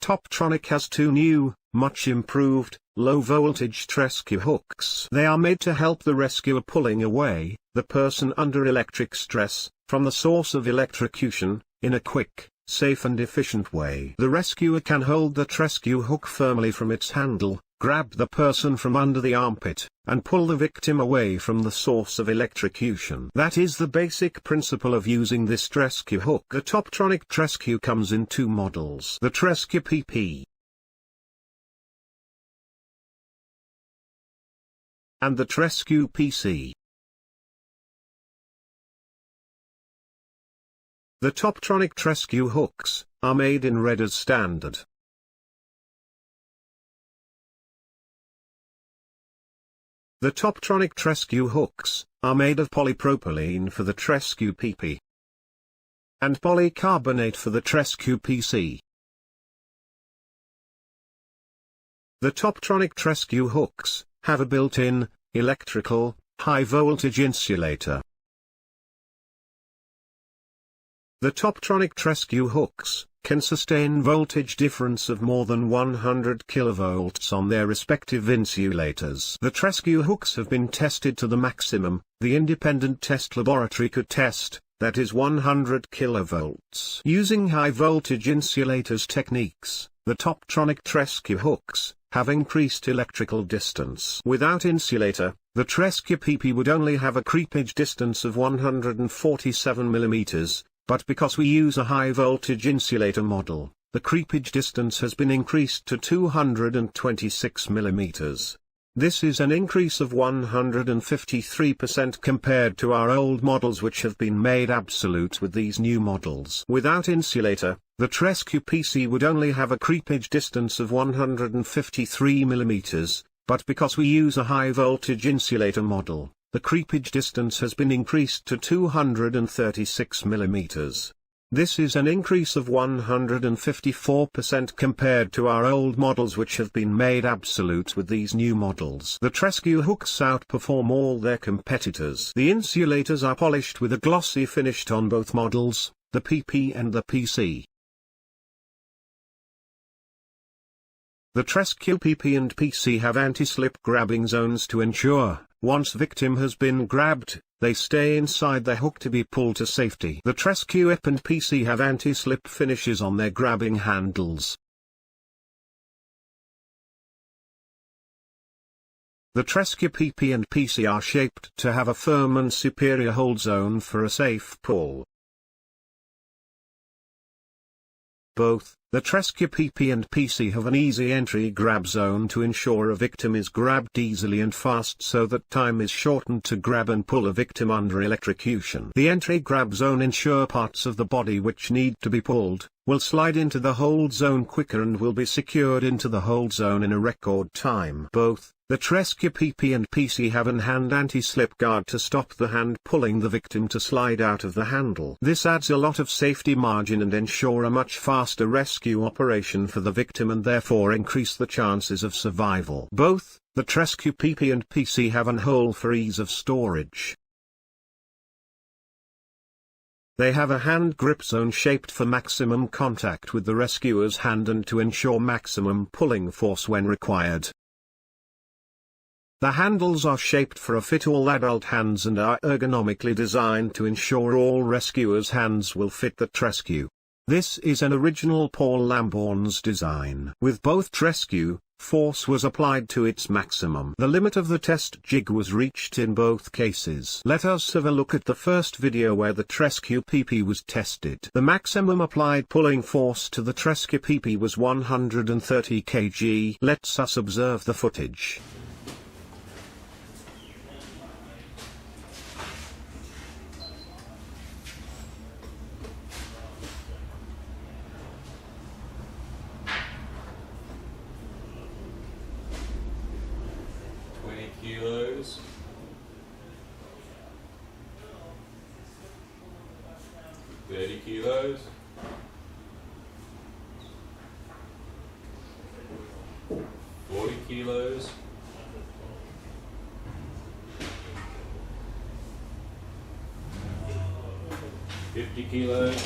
Toptronic has two new, much improved, low-voltage TRESCUE hooks. They are made to help the rescuer pulling away the person under electric stress from the source of electrocution in a quick, safe and efficient way. The rescuer can hold the TRESCUE hook firmly from its handle, grab the person from under the armpit, and pull the victim away from the source of electrocution. That is the basic principle of using this TRESCUE hook. The Toptronic TRESCUE comes in two models: the TRESCUE PP and the TRESCUE PC. The Toptronic TRESCUE hooks are made in red as standard. The Toptronic TRESCUE hooks are made of polypropylene for the TRESCUE PP and polycarbonate for the TRESCUE PC. The Toptronic TRESCUE hooks have a built-in, electrical, high-voltage insulator. The Toptronic TRESCUE hooks can sustain voltage difference of more than 100 kV on their respective insulators. The TRESCUE hooks have been tested to the maximum the independent test laboratory could test, that is 100 kV. Using high-voltage insulators techniques, the Toptronic TRESCUE hooks have increased electrical distance. Without insulator, the TRESCUE PP would only have a creepage distance of 147 mm, but because we use a high-voltage insulator model, the creepage distance has been increased to 226 mm. This is an increase of 153% compared to our old models, which have been made absolute with these new models. Without insulator, the TRESCUE PC would only have a creepage distance of 153 mm, but because we use a high-voltage insulator model, the creepage distance has been increased to 236 mm. This is an increase of 154% compared to our old models, which have been made absolute with these new models. The TRESCUE hooks outperform all their competitors. The insulators are polished with a glossy finish on both models, the PP and the PC. The TRESCUE PP and PC have anti-slip grabbing zones to ensure, once victim has been grabbed, they stay inside the hook to be pulled to safety. The TRESCUE EP and PC have anti-slip finishes on their grabbing handles. The TRESCUE PP and PC are shaped to have a firm and superior hold zone for a safe pull. Both, the TRESCUE PP and PC have an easy entry grab zone to ensure a victim is grabbed easily and fast, so that time is shortened to grab and pull a victim under electrocution. The entry grab zone ensure parts of the body which need to be pulled will slide into the hold zone quicker and will be secured into the hold zone in a record time. Both, the TRESCUE PP and PC have an hand anti-slip guard to stop the hand pulling the victim to slide out of the handle. This adds a lot of safety margin and ensure a much faster rescue operation for the victim, and therefore increase the chances of survival. Both, the TRESCUE PP and PC have an hole for ease of storage. They have a hand grip zone shaped for maximum contact with the rescuer's hand and to ensure maximum pulling force when required. The handles are shaped for a fit all adult hands and are ergonomically designed to ensure all rescuers' hands will fit the TRESCUE. This is an original Paul Lambourne's design. With both TRESCUE, force was applied to its maximum. The limit of the test jig was reached in both cases. Let us have a look at the first video where the TRESCUE PP was tested. The maximum applied pulling force to the TRESCUE PP was 130 kg. Let's us observe the footage. Kilos, 30 kilos, 40 kilos, 50 kilos,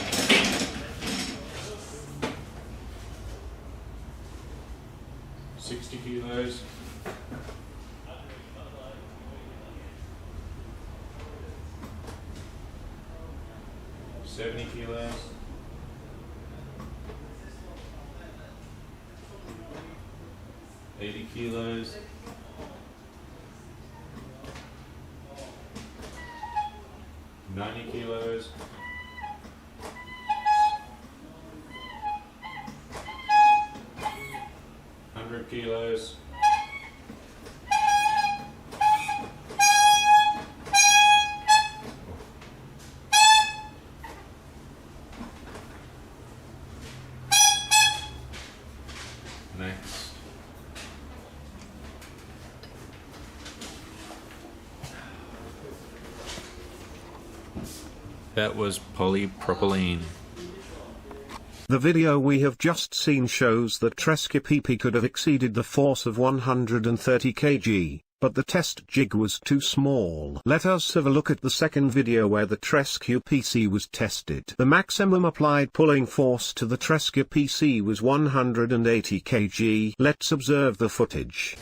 60 kilos. 70 kilos. 80 kilos. 90 kilos. 100 kilos. Next. That was polypropylene. The video we have just seen shows that TRESCUE PP could have exceeded the force of 130 kg, but the test jig was too small. Let us have a look at the second video where the TRESCUE PC was tested. The maximum applied pulling force to the TRESCUE PC was 180 kg. Let's observe the footage.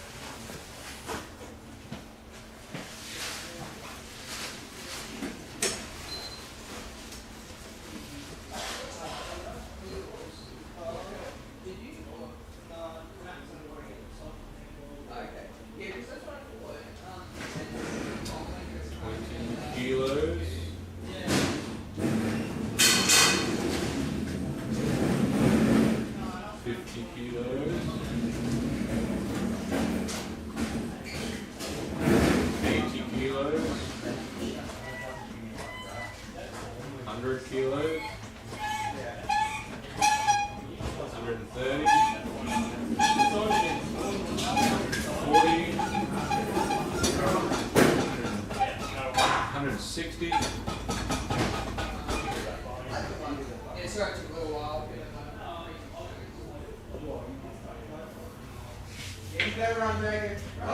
Kilos. 50 kilos. 80 kilos. 100 kilos. 130. 40. 160. It starts a little while.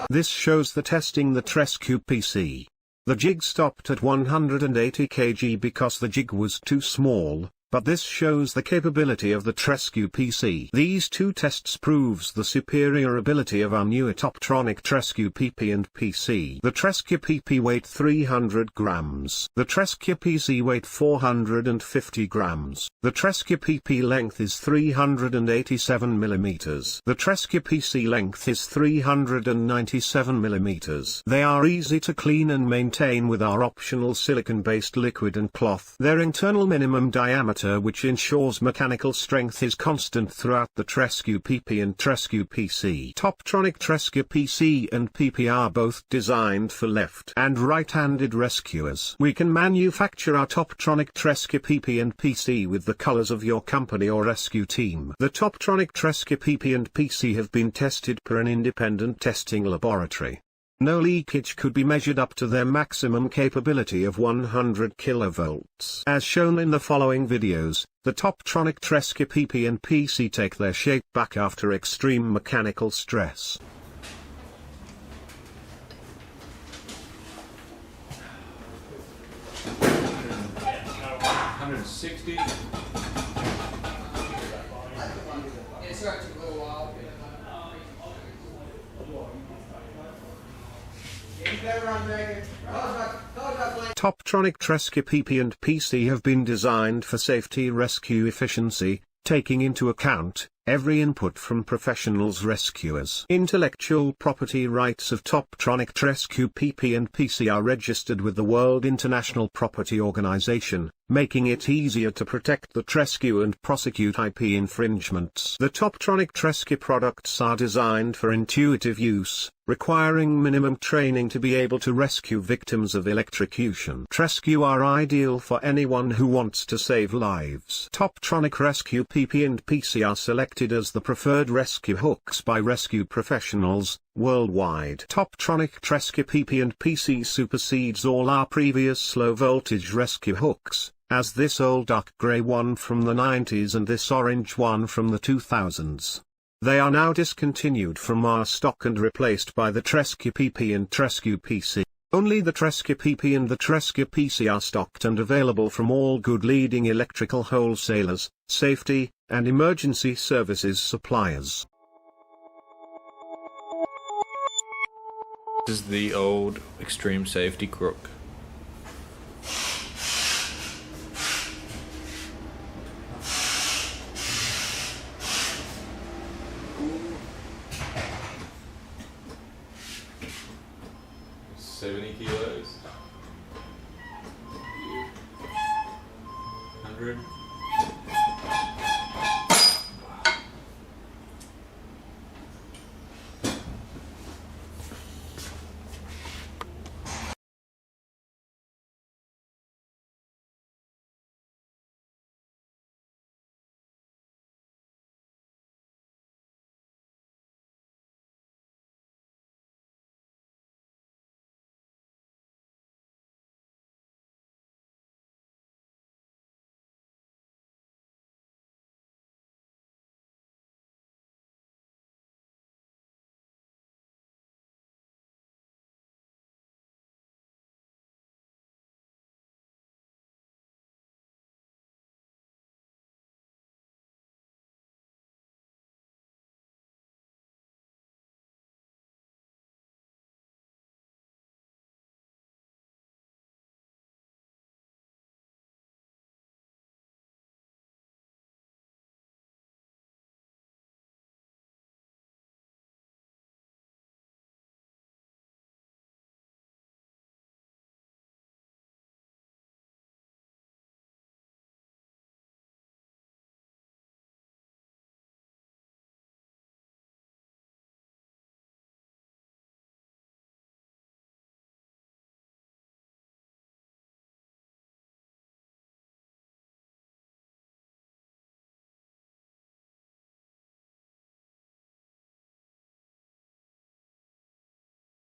This shows the testing the TRESCUE PC. The jig stopped at 180 kg because the jig was too small, but this shows the capability of the TRESCUE PC. These two tests proves the superior ability of our newer Toptronic TRESCUE PP and PC. The TRESCUE PP weight 300 grams. The TRESCUE PC weight 450 grams. The TRESCUE PP length is 387 millimeters. The TRESCUE PC length is 397 millimeters. They are easy to clean and maintain with our optional silicone-based liquid and cloth. Their internal minimum diameter, which ensures mechanical strength, is constant throughout the TRESCUE PP and TRESCUE PC. Toptronic TRESCUE PC and PP are both designed for left and right-handed rescuers. We can manufacture our Toptronic TRESCUE PP and PC with the colors of your company or rescue team. The Toptronic TRESCUE PP and PC have been tested per an independent testing laboratory. No leakage could be measured up to their maximum capability of 100 kilovolts. As shown in the following videos, the Toptronic TRESCUE PP and PC take their shape back after extreme mechanical stress. $160. It starts a little while. Toptronic TRESCUE PP and PC have been designed for safety rescue efficiency, taking into account every input from professionals rescuers. Intellectual property rights of Toptronic TRESCUE PP and PC are registered with the World International Property Organization, making it easier to protect the TRESCUE and prosecute IP infringements. The Toptronic TRESCUE products are designed for intuitive use, requiring minimum training to be able to rescue victims of electrocution. TRESCUE are ideal for anyone who wants to save lives. Toptronic TRESCUE PP and PC are selected as the preferred rescue hooks by rescue professionals worldwide. Toptronic TRESCUE PP and PC supersedes all our previous low-voltage rescue hooks, as this old dark grey one from the 90s and this orange one from the 2000s. They are now discontinued from our stock and replaced by the TRESCUE PP and TRESCUE PC. Only the TRESCUE PP and the TRESCUE PC are stocked and available from all good leading electrical wholesalers, safety, and emergency services suppliers. This is the old extreme safety crook. kilos. 100.